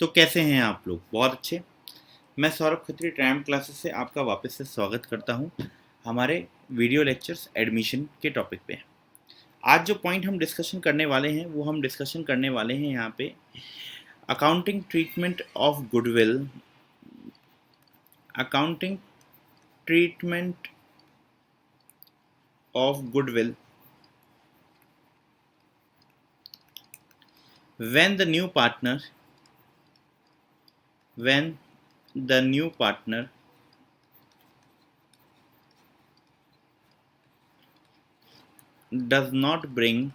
तो कैसे हैं आप लोग? बहुत अच्छे। मैं सौरभ खत्री ट्रायम्फ क्लासेस से आपका वापस से स्वागत करता हूं हमारे वीडियो लेक्चर्स एडमिशन के टॉपिक पे। आज जो पॉइंट हम डिस्कशन करने वाले हैं वो हम डिस्कशन करने वाले हैं यहाँ पे accounting treatment of goodwill, accounting treatment of goodwill when the new partner does not bring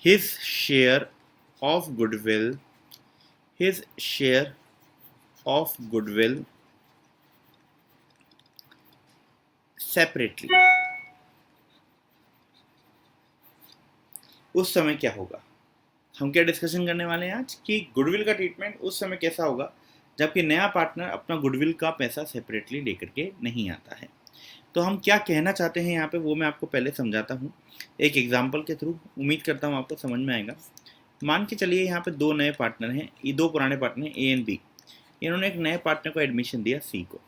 his share of goodwill separately, उस समय क्या होगा? हम क्या डिस्कशन करने वाले हैं आज कि गुडविल का ट्रीटमेंट उस समय कैसा होगा जबकि नया पार्टनर अपना गुडविल का पैसा सेपरेटली लेकर के नहीं आता है। तो हम क्या कहना चाहते हैं यहाँ पे वो मैं आपको पहले समझाता हूँ एक एग्जांपल के थ्रू। उम्मीद करता हूँ आपको समझ में आएगा। मान के चलिए यहाँ पे दो नए पार्टनर हैं, ये दो पुराने पार्टनर ए एंड बी। इन्होंने एक नए पार्टनर को एडमिशन दिया सी को।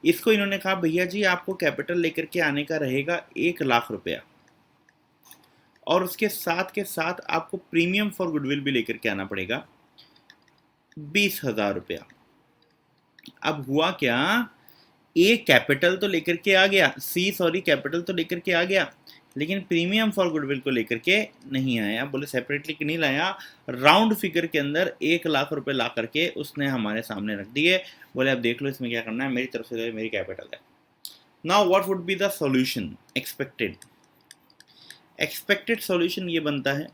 इसको इन्होंने कहा भैया जी आपको कैपिटल लेकर के आने का रहेगा 1,00,000 रुपया और उसके साथ के साथ आपको प्रीमियम फॉर गुडविल भी लेकर के आना पड़ेगा 20,000 रुपया। अब हुआ क्या, ए कैपिटल तो लेकर के आ गया, कैपिटल तो लेकर के आ गया, लेकिन प्रीमियम फॉर गुडविल को लेकर के नहीं आया। बोले सेपरेटली नहीं लाया, राउंड फिगर के अंदर 1,00,000 रुपए ला करके उसने हमारे सामने रख दिए। बोले अब देख लो इसमें क्या करना है, मेरी तरफ से मेरी कैपिटल है। Now what would be the solution expected solution ये बनता है,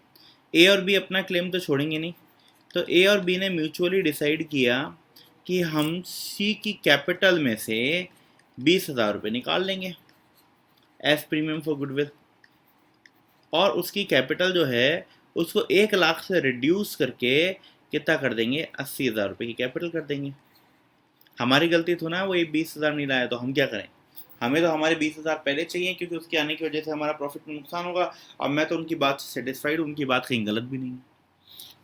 ए और बी अपना क्लेम तो छोड़ेंगे नहीं, तो ए और बी ने म्यूचुअली डिसाइड किया कि हम सी की कैपिटल में से 20,000 रुपये निकाल लेंगे एज प्रीमियम फॉर गुडविल और उसकी कैपिटल जो है उसको 1,00,000 से रिड्यूस करके कितना कर देंगे, 80,000 रुपये की कैपिटल कर देंगे। हमारी गलती थोड़ा है वो ये 20,000 नहीं लाया, तो हम क्या करें, हमें तो हमारे 20,000 पहले चाहिए क्योंकि उसके आने की वजह से हमारा प्रॉफिट में नुकसान होगा। अब मैं तो उनकी बात से सेटिस्फाइड, उनकी बात कहीं गलत भी नहीं।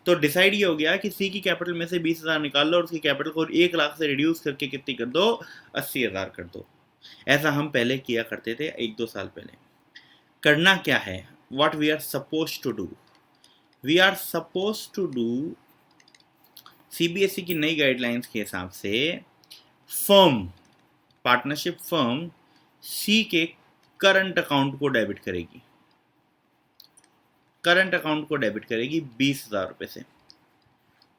तो डिसाइड ये हो गया कि सी की कैपिटल में से 20,000 निकाल लो और उसकी कैपिटल को 1,00,000 से रिड्यूस करके कितनी कर दो, 80,000 कर दो। ऐसा हम पहले किया करते थे 1-2 साल पहले। करना क्या है, what we are suppose to do, we are suppose to do CBSE की नई गाइडलाइंस के हिसाब से पार्टनरशिप फर्म सी के करंट अकाउंट को डेबिट करेगी, 20,000 रुपए से,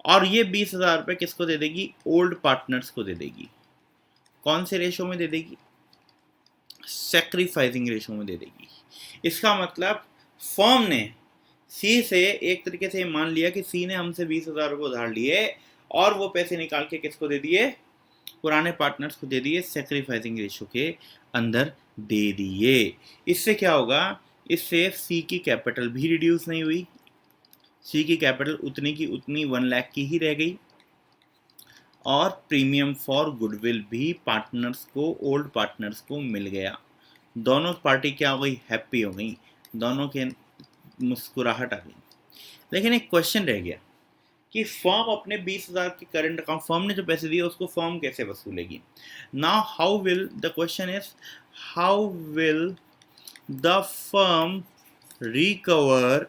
और ये 20,000 रुपए किसको दे देगी, ओल्ड पार्टनर्स को दे देगी। कौन से रेशो में दे देगी, सैक्रिफाइसिंग रेशो में दे देगी। इसका मतलब फर्म ने सी से एक तरीके से मान लिया कि सी ने हमसे 20,000 रुपये उधार लिए और वो पैसे निकाल के किसको दे दिए, पुराने पार्टनर्स को दे दिए, सैक्रिफाइसिंग रेशो के अंदर दे दिए। इससे क्या होगा, इससे सी की कैपिटल भी रिड्यूस नहीं हुई, सी की कैपिटल उतनी की उतनी 1,00,000 की ही रह गई और प्रीमियम फॉर गुडविल भी पार्टनर्स को, ओल्ड पार्टनर्स को मिल गया। दोनों पार्टी क्या हो गई, हैप्पी हो गई, दोनों के मुस्कुराहट आ गई। लेकिन एक क्वेश्चन रह गया कि फर्म अपने 20,000 के करंट अकाउंट, फर्म ने जो पैसे दिए उसको फर्म कैसे वसूलेगी। Now how will the question is, how will the firm recover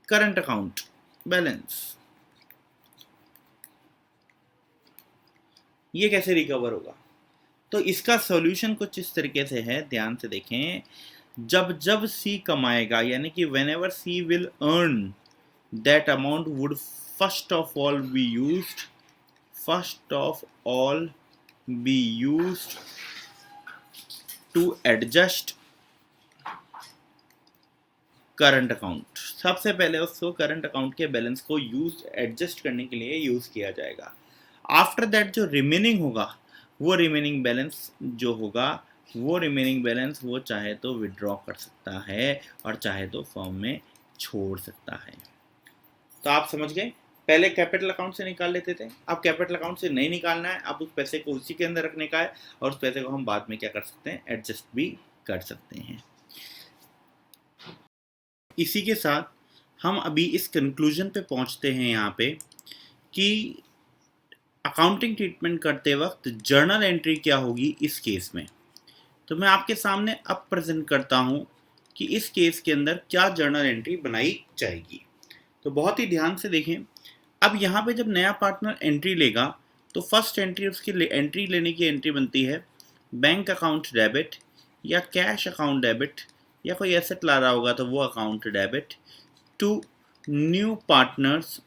current account balance, ये कैसे रिकवर होगा। तो इसका सॉल्यूशन कुछ इस तरीके से है, ध्यान से देखें। जब जब सी कमाएगा, यानी कि whenever C will earn, that amount would first of all be used to adjust current account. सबसे पहले उसको करंट अकाउंट के बैलेंस को एडजस्ट करने के लिए यूज किया जाएगा। आफ्टर दैट जो रिमेनिंग होगा, वो रिमेनिंग बैलेंस वो चाहे तो विड्रॉ कर सकता है और चाहे तो फर्म में छोड़ सकता है। तो आप समझ गए, पहले कैपिटल अकाउंट से निकाल लेते थे, अब कैपिटल अकाउंट से नहीं निकालना है, अब उस पैसे को उसी के अंदर रखने का है और उस पैसे को हम बाद में क्या कर सकते हैं, एडजस्ट भी कर सकते हैं। इसी के साथ हम अभी इस कंक्लूजन पे पहुंचते हैं यहाँ पे कि अकाउंटिंग ट्रीटमेंट करते वक्त जर्नल एंट्री क्या होगी इस केस में। तो मैं आपके सामने अब प्रेजेंट करता हूँ कि इस केस के अंदर क्या जर्नल एंट्री बनाई जाएगी। तो बहुत ही ध्यान से देखें। अब यहाँ पे जब नया पार्टनर एंट्री लेगा तो फर्स्ट एंट्री उसकी एंट्री लेने की एंट्री बनती है बैंक अकाउंट डेबिट या कैश अकाउंट डेबिट या कोई एसेट ला रहा होगा तो वो account debit to new partners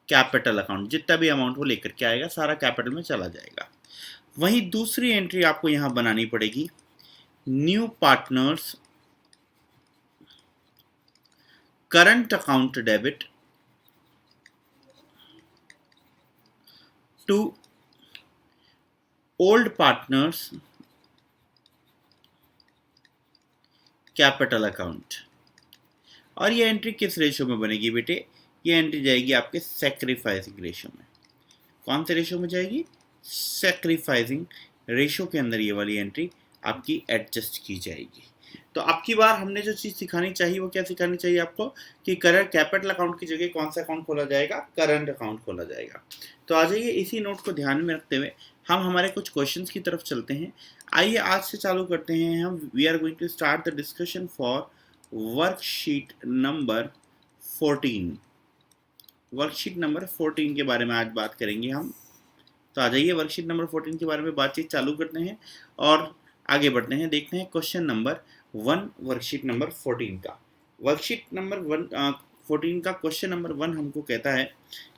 capital account. जितना भी अमाउंट वो लेकर के आएगा सारा कैपिटल में चला जाएगा। वहीं दूसरी एंट्री आपको यहां बनानी पड़ेगी new partners current account debit to old partners capital account. और ये एंट्री किस रेशो में बनेगी बेटे? ये एंट्री जाएगी आपके सैक्रिफाइसिंग रेशो में। कौन से रेशो में जाएगी? सैक्रिफाइसिंग रेशो के अंदर ये वाली एंट्री आपकी एडजस्ट की जाएगी। तो अब की बार हमने जो चीज़ सिखानी चाहिए वो क्या सिखानी चाहिए आपको कि करंट कैपिटल अकाउंट की जगह कौन सा अकाउंट खोला जाएगा? करंट अकाउंट खोला जाएगा। तो आ जाइए इसी नोट को ध्यान में रखते हुए हम हमारे कुछ क्वेश्चंस की तरफ चलते हैं। आइए आज से चालू करते हैं हम। We are going to start the discussion for worksheet number 14। Worksheet number 14 के बारे में आज बात करेंगे हम। तो आ जाइए वर्कशीट नंबर 14 के बारे में बातचीत चालू करते हैं और आगे बढ़ते हैं। देखते हैं क्वेश्चन नंबर 1 वर्कशीट नंबर 14 का। वर्कशीट नंबर 14 का क्वेश्चन नंबर 1 हमको कहता है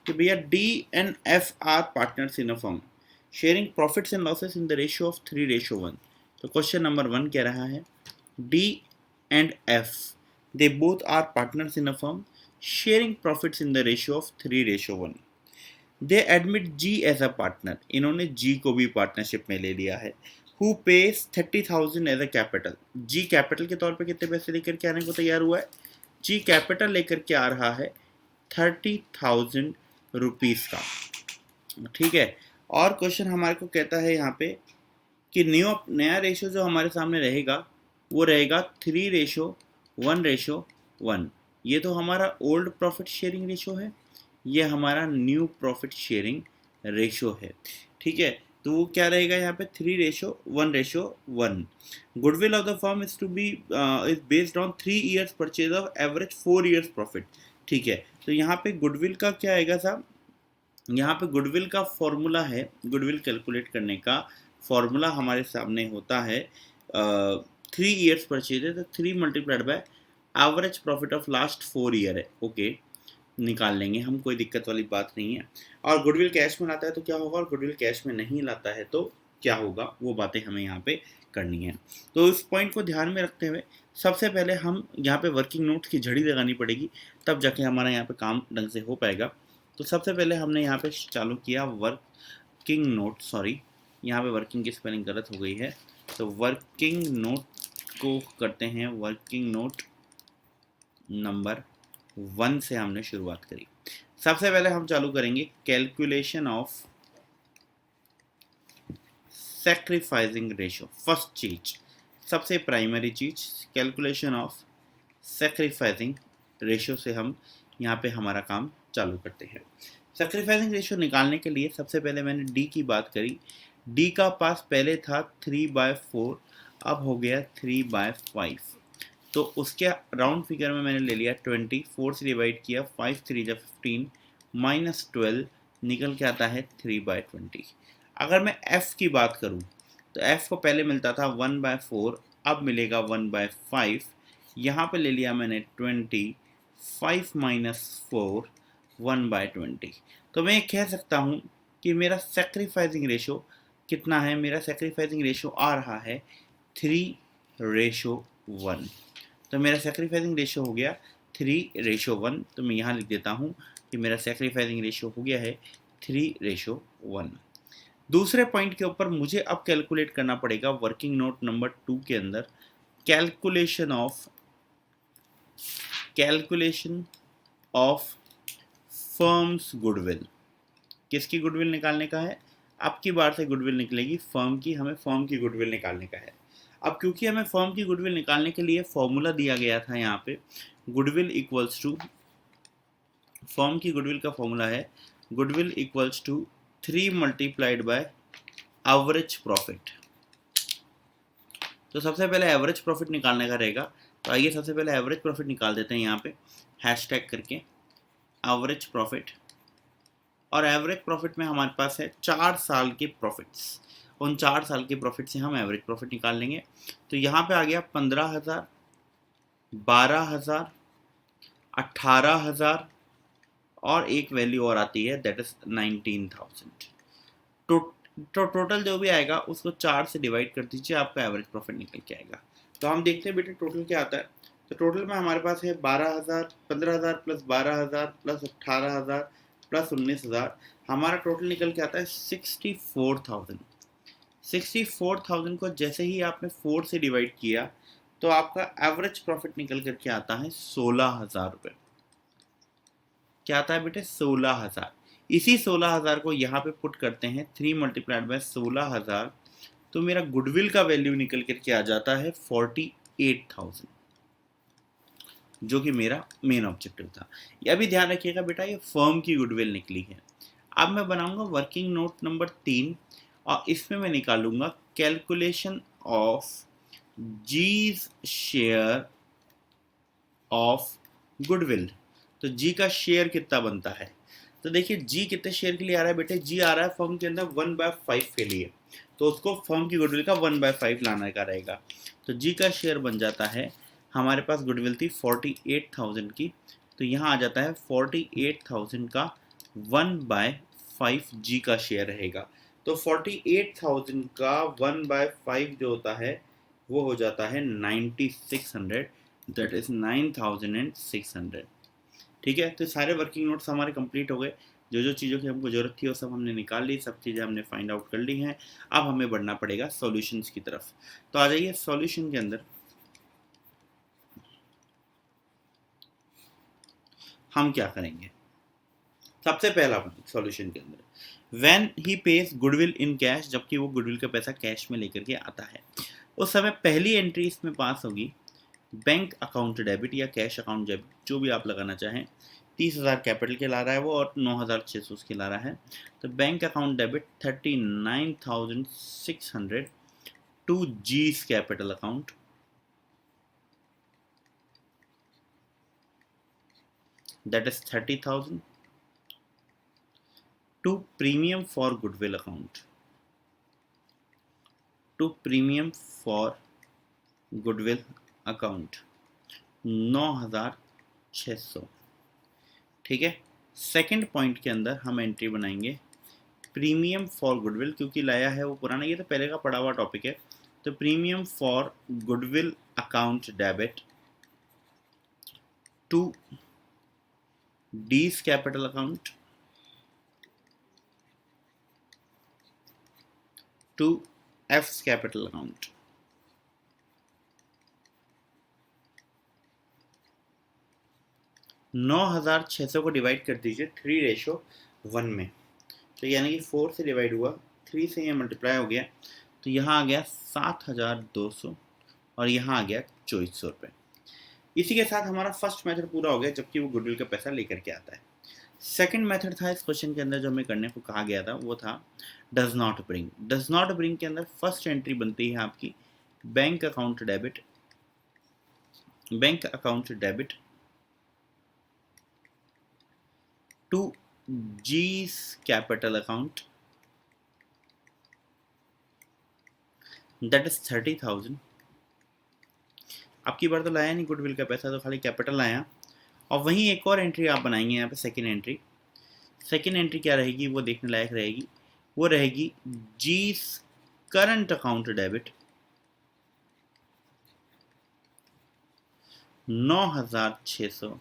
कि भैया D and F R partners in a firm sharing profits and losses in the ratio of 3:1। तो क्वेश्चन नंबर 1 कह रहा है D and F, they both are partners in a firm sharing profits in the ratio of 3:1. They admit G as a partner. इन्होंने G को भी partnership में ले लिया है। Who pays 30,000 as a capital? G capital के तौर पे कितने पैसे लेकर के आने को तैयार हुआ है? G कैपिटल लेकर के आ रहा है 30,000 रुपीज़ का। ठीक है। और क्वेश्चन हमारे को कहता है यहाँ पे कि नया रेशो जो हमारे सामने रहेगा वो रहेगा 3:1:1। ये तो हमारा ओल्ड प्रॉफिट शेयरिंग रेशो है, ये हमारा न्यू प्रॉफिट शेयरिंग रेशो है। ठीक है। तो वो क्या रहेगा यहाँ पे 3:1:1। Goodwill of the firm is to be is based on 3 years purchase of average 4 years profit. ठीक है। तो यहाँ पे गुडविल का क्या आएगा साहब? यहाँ पे गुडविल का फॉर्मूला है, गुडविल कैलकुलेट करने का फॉर्मूला हमारे सामने होता है 3 years परचेज है तो 3 multiplied by average profit of last 4 year है। ओके, निकाल लेंगे हम, कोई दिक्कत वाली बात नहीं है। और गुडविल कैश में लाता है तो क्या होगा और गुडविल कैश में नहीं लाता है तो क्या होगा, वो बातें हमें यहाँ पे करनी है। तो इस पॉइंट को ध्यान में रखते हुए सबसे पहले हम यहाँ पे वर्किंग नोट्स की झड़ी लगानी पड़ेगी, तब जाके हमारा यहाँ पे काम ढंग से हो पाएगा। तो सबसे पहले हमने यहाँ पे चालू किया वर्किंग नोट, सॉरी यहाँ पे वर्किंग की स्पेलिंग गलत हो गई है। तो वर्किंग नोट को करते हैं, वर्किंग नोट नंबर 1 से हमने शुरुआत करी। सबसे पहले हम चालू करेंगे calculation of sacrificing ratio. First चीज, सबसे प्राइमरी चीज, कैलकुलेशन ऑफ सैक्रिफाइसिंग रेशो से हम यहाँ पे हमारा काम चालू करते हैं। सैक्रिफाइसिंग रेशो निकालने के लिए सबसे पहले मैंने डी की बात करी। डी का पास पहले था 3/4, अब हो गया 3/5। तो उसके राउंड फिगर में मैंने ले लिया 20, 4 से डिवाइड किया, 5 3 जा 15 माइनस 12 निकल के आता है 3/20। अगर मैं f की बात करूं तो f को पहले मिलता था 1/4, अब मिलेगा 1/5। यहाँ पे ले लिया मैंने 20, 5 माइनस 4 1/20। तो मैं कह सकता हूँ कि मेरा सैक्रिफाइसिंग रेशो कितना है? मेरा सैक्रिफाइसिंग रेशो आ रहा है 3:1। तो मेरा सैक्रिफाइसिंग रेशो हो गया 3:1। तो मैं यहाँ लिख देता हूँ कि मेरा सैक्रिफाइसिंग रेशो हो गया है 3:1। दूसरे पॉइंट के ऊपर मुझे अब कैलकुलेट करना पड़ेगा वर्किंग नोट नंबर 2 के अंदर कैलकुलेशन ऑफ फर्म्स गुडविल। किसकी गुडविल निकालने का है? अब की बार से गुडविल निकलेगी फर्म की, हमें फर्म की गुडविल निकालने का है। अब क्योंकि हमें फर्म की गुडविल निकालने के लिए फॉर्मूला दिया गया था यहाँ पे, गुडविल इक्वल्स टू, फर्म की गुडविल का फॉर्मूला है goodwill equals to 3 multiplied by average profit. तो सबसे पहले एवरेज प्रॉफिट निकालने का रहेगा, तो आइए सबसे पहले एवरेज प्रॉफिट निकाल देते हैं यहाँ पे हैशटैग करके एवरेज प्रॉफिट। और एवरेज प्रॉफिट में हमारे पास है 4 साल के प्रॉफिट्स, उन 4 साल के प्रॉफिट से हम एवरेज प्रॉफिट निकाल लेंगे। तो यहाँ पे आ गया 15,000, 12,000, 18,000 और एक वैल्यू और आती है दैट इज 19,000। तो टोटल जो भी आएगा उसको 4 से डिवाइड कर दीजिए, आपका एवरेज प्रॉफिट निकल के आएगा। तो हम देखते हैं बेटे टोटल क्या आता है। तो टोटल में हमारे पास है 12,000, 15,000 प्लस 12,000 प्लस 18,000 प्लस 19,000, हमारा टोटल निकल के आता है 64,000। 64,000 को जैसे ही आपने 4 से डिवाइड किया तो आपका एवरेज प्रॉफिट निकल करके आता है 16,000 रुपये। क्या आता है बेटे? 16,000। इसी 16,000 को यहाँ पे पुट करते हैं 3 मल्टीप्लाइड बाय 16,000, तो मेरा गुडविल का वैल्यू निकल करके आ जाता है 48,000, जो कि मेरा मेन ऑब्जेक्टिव था। यह भी ध्यान रखिएगा बेटा, ये फर्म की गुडविल निकली है। अब मैं बनाऊंगा वर्किंग नोट नंबर 3 और इसमें मैं निकालूंगा calculation of G's share of goodwill. तो जी का शेयर कितना बनता है? तो देखिए जी कितने शेयर के लिए आ रहा है बेटे? जी आ रहा है फर्म के अंदर 1/5 के लिए, तो उसको फर्म की गुडविल का 1/5 लाने का रहेगा। तो जी का शेयर बन जाता है, हमारे पास गुडविल थी 48,000 की, तो यहाँ आ जाता है 48,000 का 1/5 जी का शेयर रहेगा। तो 48,000 का 1/5 जो होता है वो हो जाता है 9600, दैट इज 9600। ठीक है, तो सारे वर्किंग नोट्स हमारे कंप्लीट हो गए। जो जो चीज़ों की हमको ज़रूरत थी वो सब हमने निकाल ली, सब चीज़ें हमने फाइंड आउट कर ली हैं। अब हमें बढ़ना पड़ेगा सॉल्यूशंस की तरफ। तो आ जाइए सॉल्यूशन के अंदर हम क्या करेंगे। सबसे पहला सॉल्यूशन के अंदर when he page goodwill in cash, जबकि वो गुडविल का पैसा कैश में लेकर के आता है, उस समय पहली एंट्री इसमें पास होगी बैंक अकाउंट डेबिट या कैश अकाउंट डेबिट, जो भी आप लगाना चाहें। 30,000 कैपिटल के ला रहा है वो और 9,600 उसके ला रहा है। तो bank account debit 39,600 to G's capital account, that is 30,000 to premium for goodwill account, to premium for goodwill account 9,600। ठीक है, सेकंड पॉइंट के अंदर हम एंट्री बनाएंगे प्रीमियम फॉर गुडविल, क्योंकि लाया है वो पुराना, ये तो पहले का पढ़ा हुआ टॉपिक है। तो premium for goodwill account debit to D's capital account to F capital account. नौ 9,600 को डिवाइड कर दीजिए 3:1 में, तो यानी कि 4 से डिवाइड हुआ, 3 से ये मल्टीप्लाई हो गया, तो यहाँ आ गया 7,200 और यहाँ आ गया 2,400 रुपये। इसी के साथ हमारा फर्स्ट मेथड पूरा हो गया, जबकि वो गुडविल का पैसा लेकर के आता है। सेकंड मेथड था इस क्वेश्चन के अंदर जो हमें करने को कहा गया था, वो था does not bring. Does not bring के अंदर फर्स्ट एंट्री बनती है आपकी bank account debit, bank account debit to G's capital account, that is 30,000। आपकी बार तो लाया नहीं गुडविल का पैसा, तो खाली कैपिटल आया। और वहीं एक और एंट्री आप बनाएंगे यहाँ पे, सेकेंड एंट्री। सेकेंड एंट्री क्या रहेगी वो देखने लायक रहेगी, वो रहेगी G's current account debit 9,600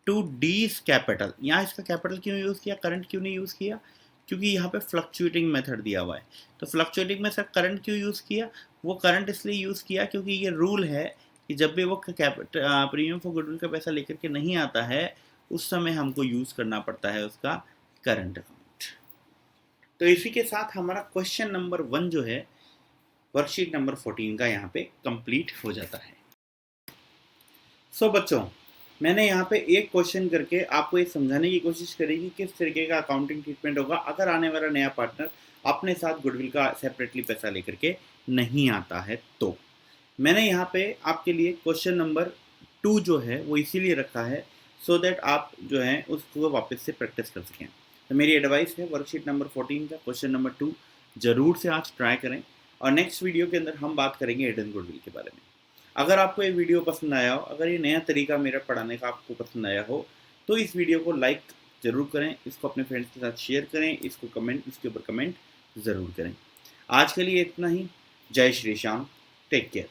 to D's capital. यहाँ इसका कैपिटल क्यों यूज़ किया, करंट क्यों नहीं यूज़ किया? क्योंकि यहाँ पे फ्लक्चुएटिंग मेथड दिया हुआ है। तो फ्लक्चुएटिंग में सर करंट क्यों यूज़ किया? वो करंट इसलिए यूज़ किया क्योंकि ये रूल है कि जब भी वो प्रीमियम फॉर गुडविल का पैसा लेकर के नहीं आता है, उस समय हमको यूज़ करना पड़ता है उसका करंट अकाउंट। तो इसी के साथ हमारा क्वेश्चन नंबर 1 जो है वर्कशीट नंबर 14 का यहाँ पे कंप्लीट हो जाता है। सो बच्चों, मैंने यहाँ पे एक क्वेश्चन करके आपको ये समझाने की कोशिश करी कि किस तरीके का अकाउंटिंग ट्रीटमेंट होगा अगर आने वाला नया पार्टनर अपने साथ गुडविल का सेपरेटली पैसा लेकर के नहीं आता है। तो मैंने यहाँ पे आपके लिए क्वेश्चन नंबर 2 जो है वो इसीलिए रखा है सो दैट आप जो है उसको वापस से प्रैक्टिस कर सकें। तो मेरी एडवाइस है वर्कशीट नंबर 14 का क्वेश्चन नंबर 2 जरूर से आज ट्राई करें, और नेक्स्ट वीडियो के अंदर हम बात करेंगे हिडन गुडविल के बारे में। अगर आपको ये वीडियो पसंद आया हो, अगर ये नया तरीका मेरा पढ़ाने का आपको पसंद आया हो, तो इस वीडियो को लाइक ज़रूर करें, इसको अपने फ्रेंड्स के साथ शेयर करें, इसके ऊपर कमेंट ज़रूर करें। आज के लिए इतना ही। जय श्री श्याम, टेक केयर।